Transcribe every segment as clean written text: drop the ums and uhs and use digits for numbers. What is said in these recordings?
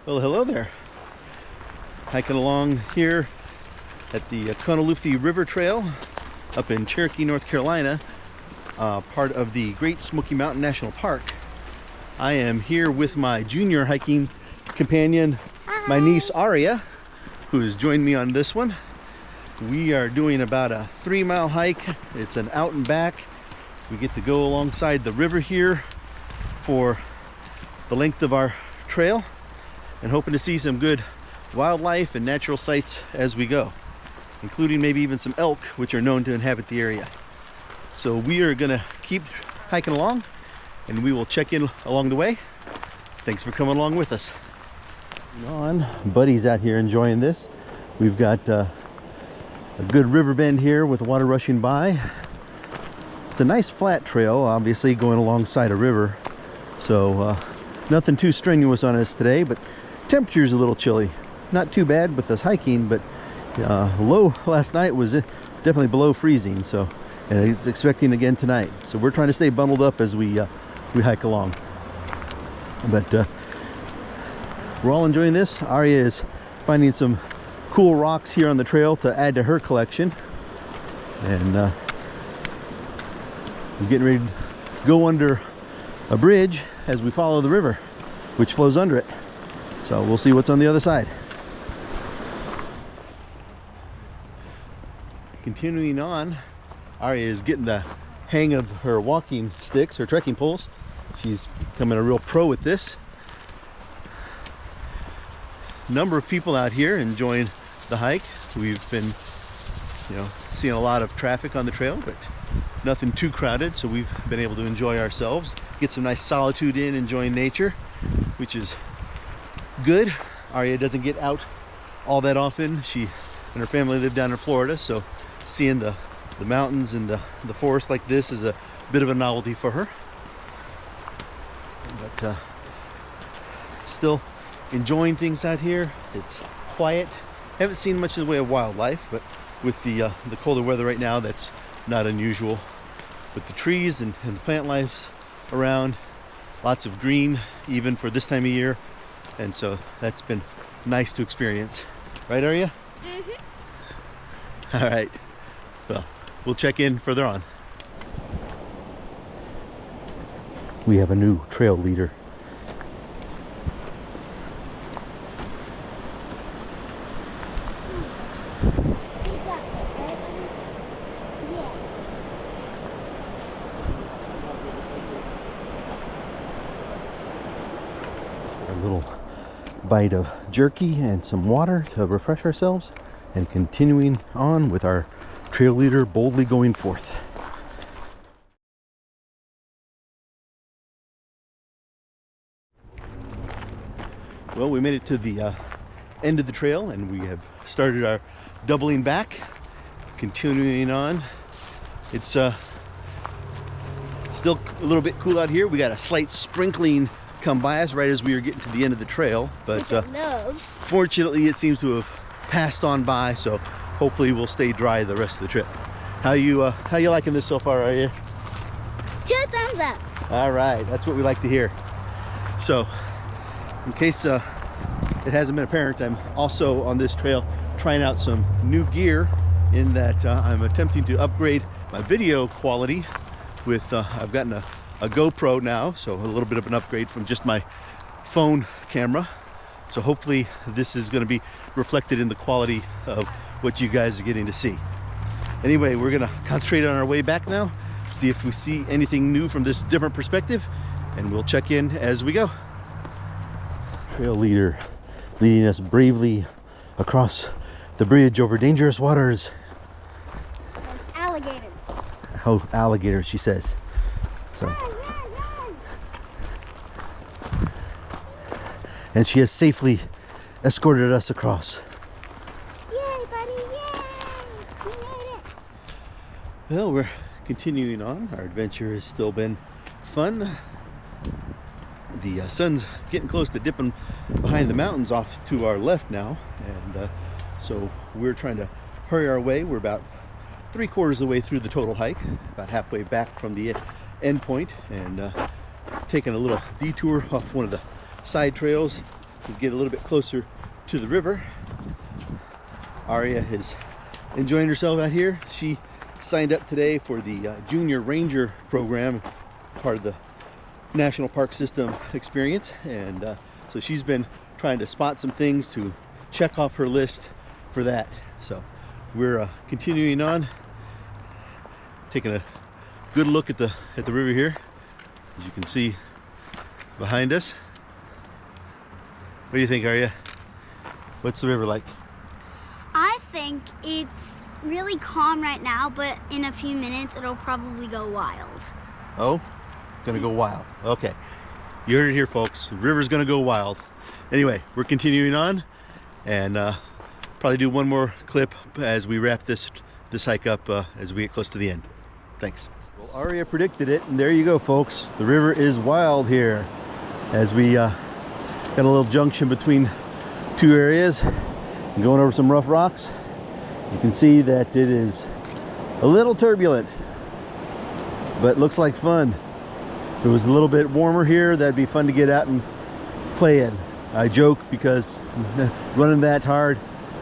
Well, hello there. Hiking along here at the Conalufty River Trail up in Cherokee, North Carolina, part of the Great Smoky Mountain National Park. I am here with my junior hiking companion, my niece Aria, who has joined me on this one. We are doing about a 3-mile hike. It's an out and back. We get to go alongside the river here for the length of our trail, and hoping to see some good wildlife and natural sights as we go, including maybe even some elk, which are known to inhabit the area. So we are gonna keep hiking along, and we will check in along the way. Thanks for coming along with us. Buddy's out here enjoying this. We've got a good river bend here with water rushing by. It's a nice flat trail, obviously going alongside a river, so nothing too strenuous on us today, but temperature's a little chilly. Not too bad with us hiking, but low last night was definitely below freezing, so, and it's expecting again tonight. So we're trying to stay bundled up as we hike along. But we're all enjoying this. Aria is finding some cool rocks here on the trail to add to her collection, and we're getting ready to go under a bridge as we follow the river, which flows under it. So we'll see what's on the other side. Continuing on, Aria is getting the hang of her walking sticks, her trekking poles. She's becoming a real pro with this. Number of people out here enjoying the hike. We've been, seeing a lot of traffic on the trail, but nothing too crowded, so we've been able to enjoy ourselves, get some nice solitude in, enjoying nature, which is good. Aria doesn't get out all that often. She and her family live down in Florida, so seeing the mountains and the forest like this is a bit of a novelty for her. But still enjoying things out here. It's quiet. Haven't seen much in the way of wildlife, but with the colder weather right now, that's not unusual. With the trees and the plant lives around, lots of green even for this time of year, and so that's been nice to experience. Right, Aria? Mm-hmm. All right. Well, we'll check in further on. We have a new trail leader. Bite of jerky and some water to refresh ourselves, and continuing on with our trail leader boldly going forth. Well, we made it to the end of the trail, and we have started our doubling back, continuing on. It's still a little bit cool out here. We got a slight sprinkling come by us right as we were getting to the end of the trail, but fortunately it seems to have passed on by, so hopefully we'll stay dry the rest of the trip. How you liking this so far, are you? 2 thumbs up. All right, that's what we like to hear. So in case it hasn't been apparent, I'm also on this trail trying out some new gear, in that I'm attempting to upgrade my video quality with I've gotten a GoPro now, so a little bit of an upgrade from just my phone camera. So hopefully this is going to be reflected in the quality of what you guys are getting to see. Anyway, we're going to concentrate on our way back now, see if we see anything new from this different perspective, and we'll check in as we go. Trail leader leading us bravely across the bridge over dangerous waters. There's alligators. Oh, alligators, she says. So, and she has safely escorted us across. Yay, buddy, yay! We made it. Well, we're continuing on. Our adventure has still been fun. The sun's getting close to dipping behind the mountains off to our left now, and so we're trying to hurry our way. We're about 3/4 of the way through the total hike, about halfway back from the end point, and taking a little detour off one of the side trails to get a little bit closer to the river. Aria is enjoying herself out here. She signed up today for the Junior Ranger program, part of the National Park System experience, and so she's been trying to spot some things to check off her list for that. So we're continuing on, taking a good look at the river here, as you can see behind us. What do you think, Aria? What's the river like? I think it's really calm right now, but in a few minutes it'll probably go wild. Oh, gonna go wild. Okay, you heard it here, folks. The river's gonna go wild. Anyway, we're continuing on, and probably do one more clip as we wrap this hike up as we get close to the end. Thanks. Well, Aria predicted it, and there you go, folks. The river is wild here as we got a little junction between two areas and going over some rough rocks. You can see that it is a little turbulent, but looks like fun. If it was a little bit warmer here, that'd be fun to get out and play in. I joke because running that hard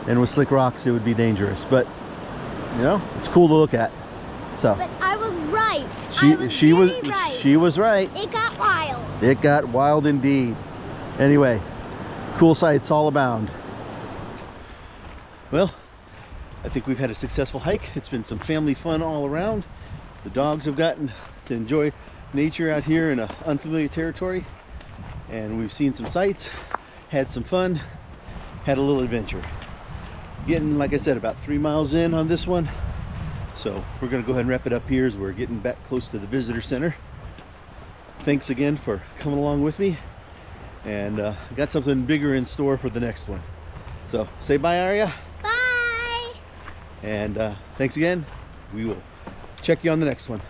and with slick rocks, it would be dangerous, but you know, it's cool to look at. So But I was right. she was right. It got wild. It got wild indeed. Anyway, cool sights all abound. Well, I think we've had a successful hike. It's been some family fun all around. The dogs have gotten to enjoy nature out here in an unfamiliar territory, and we've seen some sights, had some fun, had a little adventure. Getting, like I said, about 3 miles in on this one, so we're going to go ahead and wrap it up here as we're getting back close to the visitor center. Thanks again for coming along with me, and got something bigger in store for the next one. So say bye, Aria. Bye. And thanks again. We will check you on the next one.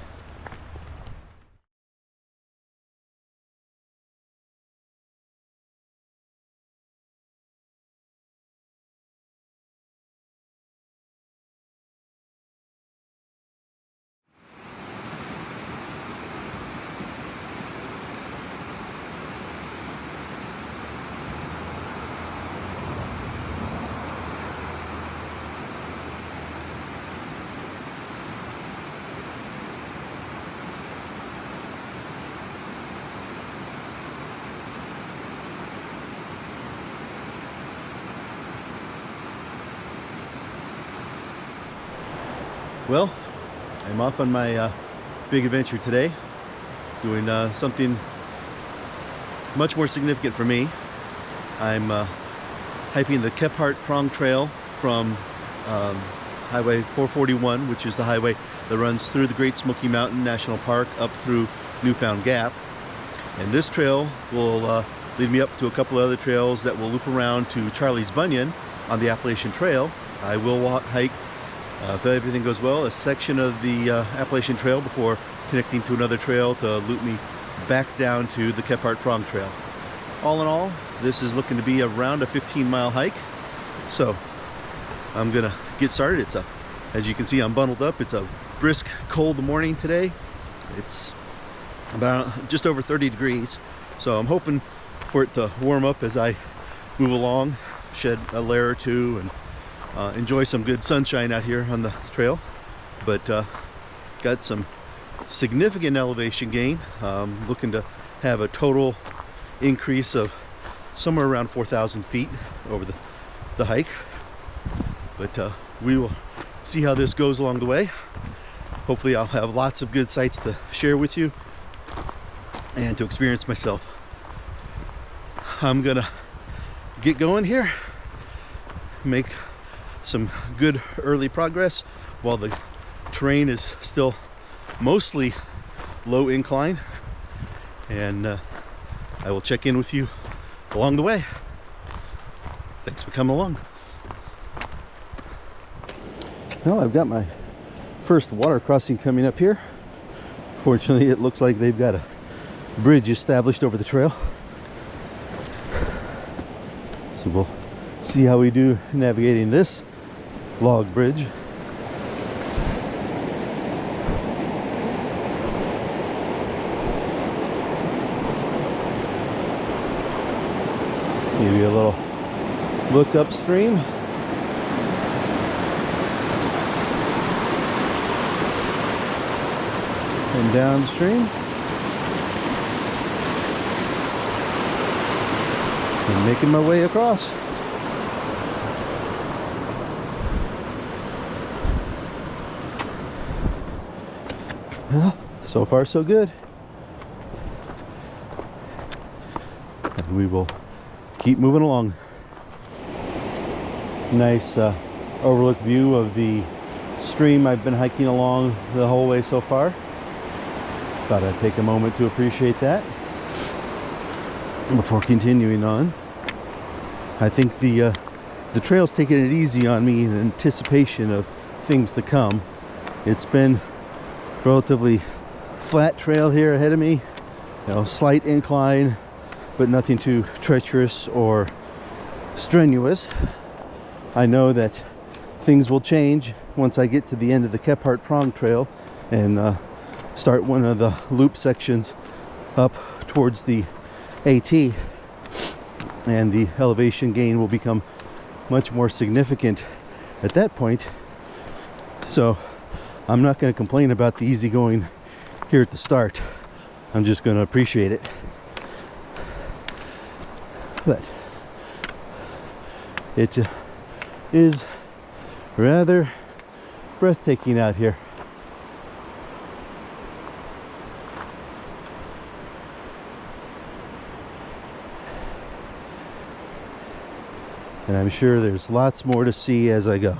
Well, I'm off on my big adventure today, doing something much more significant for me. I'm hiking the Kephart Prong Trail from Highway 441, which is the highway that runs through the Great Smoky Mountain National Park up through Newfound Gap. And this trail will lead me up to a couple of other trails that will loop around to Charlie's Bunyan on the Appalachian Trail. I will hike, if everything goes well, a section of the Appalachian Trail before connecting to another trail to loop me back down to the Kephart Prong Trail. All in all, this is looking to be around a 15-mile hike. So I'm gonna get started. As you can see, I'm bundled up. It's a brisk, cold morning today. It's about just over 30 degrees. So I'm hoping for it to warm up as I move along, shed a layer or two, and enjoy some good sunshine out here on the trail. But got some significant elevation gain. Looking to have a total increase of somewhere around 4,000 feet over the hike. But we will see how this goes along the way. Hopefully I'll have lots of good sights to share with you and to experience myself. I'm gonna get going here, make some good early progress while the terrain is still mostly low incline, and I will check in with you along the way. Thanks for coming along. Well, I've got my first water crossing coming up here. Fortunately, it looks like they've got a bridge established over the trail. So we'll see how we do navigating this log bridge. Give you a little look upstream. And downstream. And making my way across. Well, so far so good. And we will keep moving along. Nice overlook view of the stream I've been hiking along the whole way so far. Thought I'd take a moment to appreciate that before continuing on. I think the trail's taking it easy on me in anticipation of things to come. It's been relatively flat trail here ahead of me, you know, slight incline, but nothing too treacherous or strenuous. I know that things will change once I get to the end of the Kephart Prong Trail and start one of the loop sections up towards the AT, and the elevation gain will become much more significant at that point. So I'm not going to complain about the easy going here at the start. I'm just going to appreciate it. But it is rather breathtaking out here. And I'm sure there's lots more to see as I go,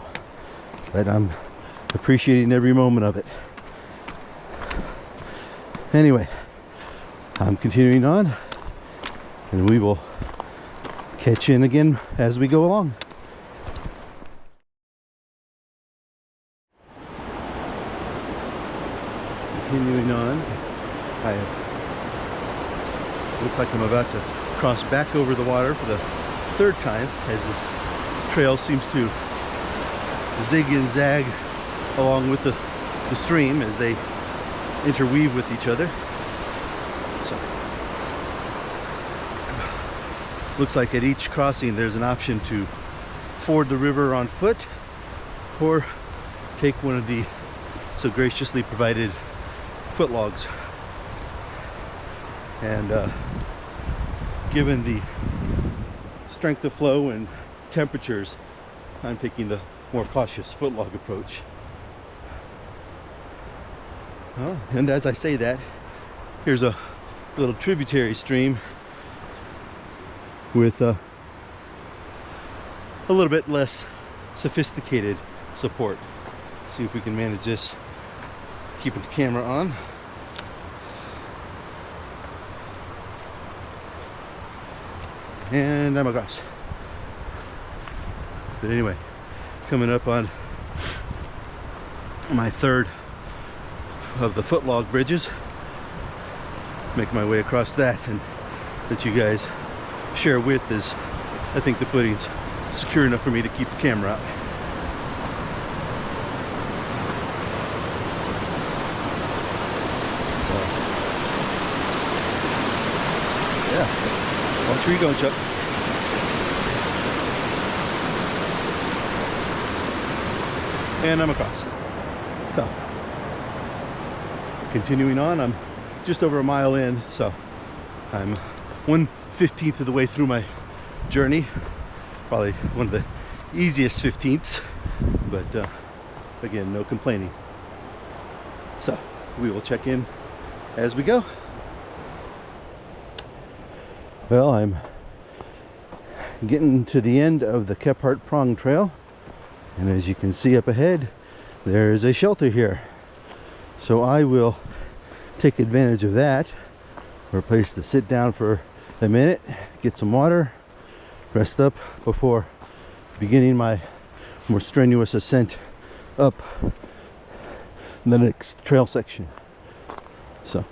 but I'm appreciating every moment of it. Anyway, I'm continuing on, and we will catch in again as we go along. Continuing on, looks like I'm about to cross back over the water for the third time, as this trail seems to zig and zag along with the stream as they interweave with each other. So looks like at each crossing there's an option to ford the river on foot or take one of the so graciously provided foot logs. And given the strength of flow and temperatures, I'm taking the more cautious footlog approach. Oh, and as I say that, here's a little tributary stream with a little bit less sophisticated support. See if we can manage this, keeping the camera on. And I'm across. But anyway, coming up on my third of the footlog bridges, make my way across that and let you guys share width as I think the footing's secure enough for me to keep the camera out. Yeah. Watch where you're going, Chuck. And I'm across. So, continuing on, I'm just over a mile in, so I'm 1/15 of the way through my journey. Probably one of the easiest 15ths, but again, no complaining. So, we will check in as we go. Well, I'm getting to the end of the Kephart Prong Trail, and as you can see up ahead, there is a shelter here. So I will take advantage of that for a place to sit down for a minute, get some water, rest up before beginning my more strenuous ascent up the next trail section. So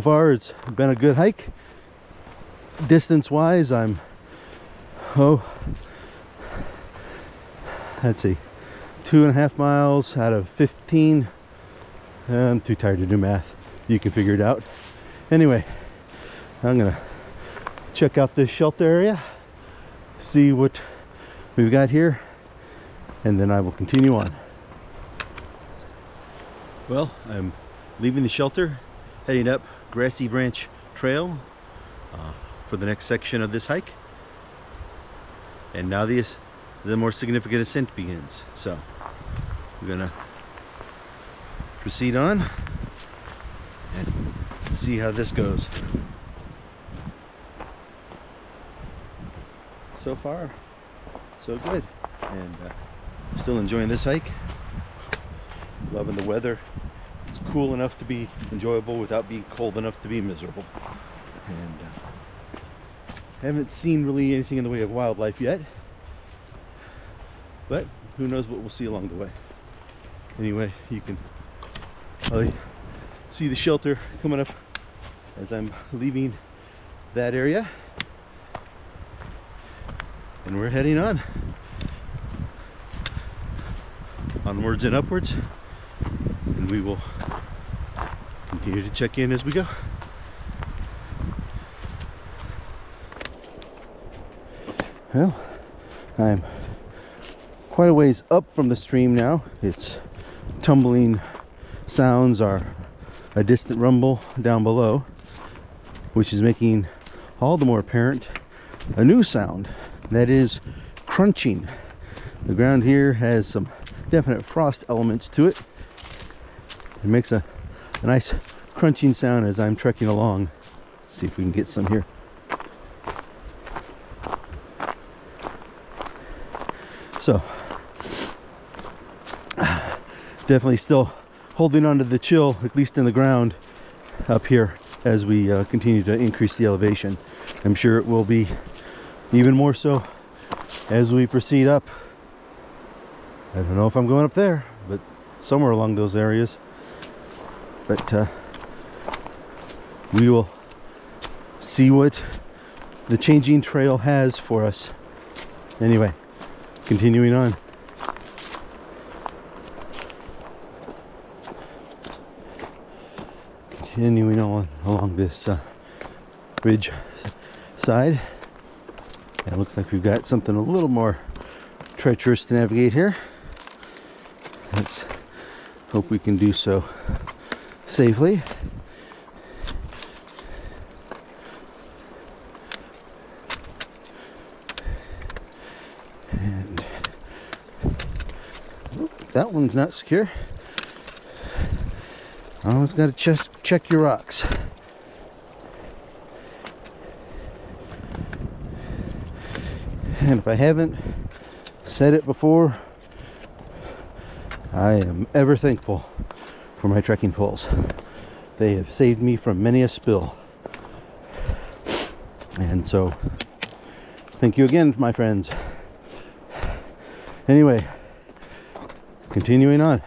far it's been a good hike. Distance wise, I'm let's see, 2.5 miles out of 15. I'm too tired to do math. You can figure it out. Anyway, I'm gonna check out this shelter area see what we've got here, and then I will continue on. Well, I'm leaving the shelter, heading up Grassy Branch Trail for the next section of this hike. And now the more significant ascent begins. So we're gonna proceed on and see how this goes. So far, so good, and still enjoying this hike. Loving the weather. It's cool enough to be enjoyable without being cold enough to be miserable. And haven't seen really anything in the way of wildlife yet, but who knows what we'll see along the way. Anyway, you can probably see the shelter coming up as I'm leaving that area. And we're heading on. Onwards and upwards. And we will continue to check in as we go. Well, I'm quite a ways up from the stream now. Its tumbling sounds are a distant rumble down below, which is making all the more apparent a new sound. That is crunching. The ground here has some definite frost elements to it. It makes a nice crunching sound as I'm trekking along. Let's see if we can get some here. So, definitely still holding on to the chill, at least in the ground up here, as we continue to increase the elevation. I'm sure it will be even more so as we proceed up. I don't know if I'm going up there, but somewhere along those areas. But we will see what the changing trail has for us. Anyway, continuing on. Continuing on along this ridge side. It looks like we've got something a little more treacherous to navigate here. Let's hope we can do so safely. And that one's not secure. Always got to check your rocks. And if I haven't said it before, I am ever thankful for my trekking poles. They have saved me from many a spill. And so, thank you again, my friends. Anyway, continuing on.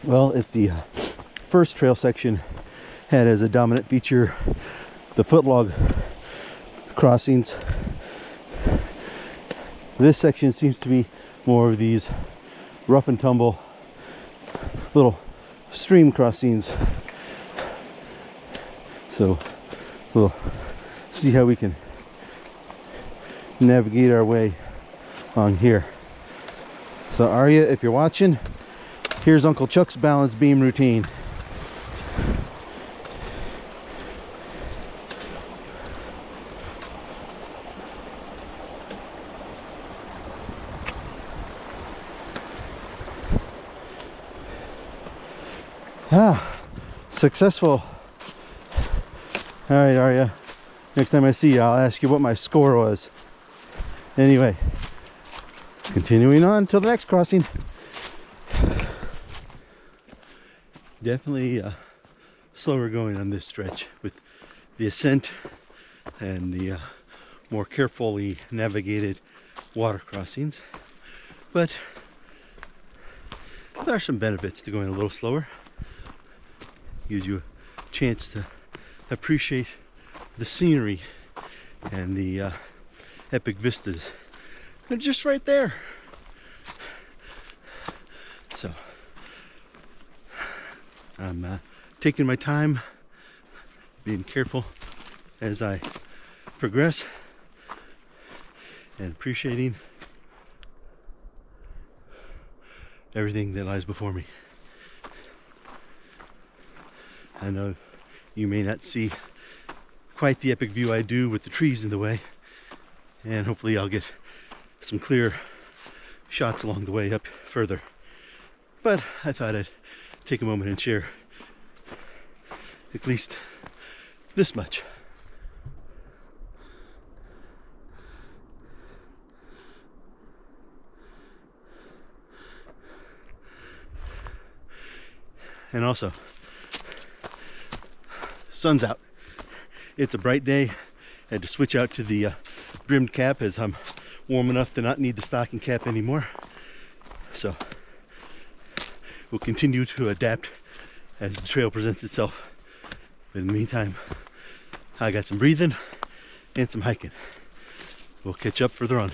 Well, if the first trail section had as a dominant feature the footlog crossings, this section seems to be more of these rough and tumble little stream crossings. So we'll see how we can navigate our way on here. So Arya, if you're watching, here's Uncle Chuck's balance beam routine. Successful. All right, Arya, next time I see you, I'll ask you what my score was. Anyway, continuing on till the next crossing. Definitely slower going on this stretch with the ascent and the more carefully navigated water crossings, but there are some benefits to going a little slower. Gives you a chance to appreciate the scenery and the epic vistas. They're just right there. So I'm taking my time, being careful as I progress and appreciating everything that lies before me. I know you may not see quite the epic view I do with the trees in the way, and hopefully I'll get some clear shots along the way up further. But I thought I'd take a moment and share at least this much. And also, sun's out. It's a bright day. I had to switch out to the brimmed cap as I'm warm enough to not need the stocking cap anymore. So we'll continue to adapt as the trail presents itself. But in the meantime, I got some breathing and some hiking. We'll catch up further on.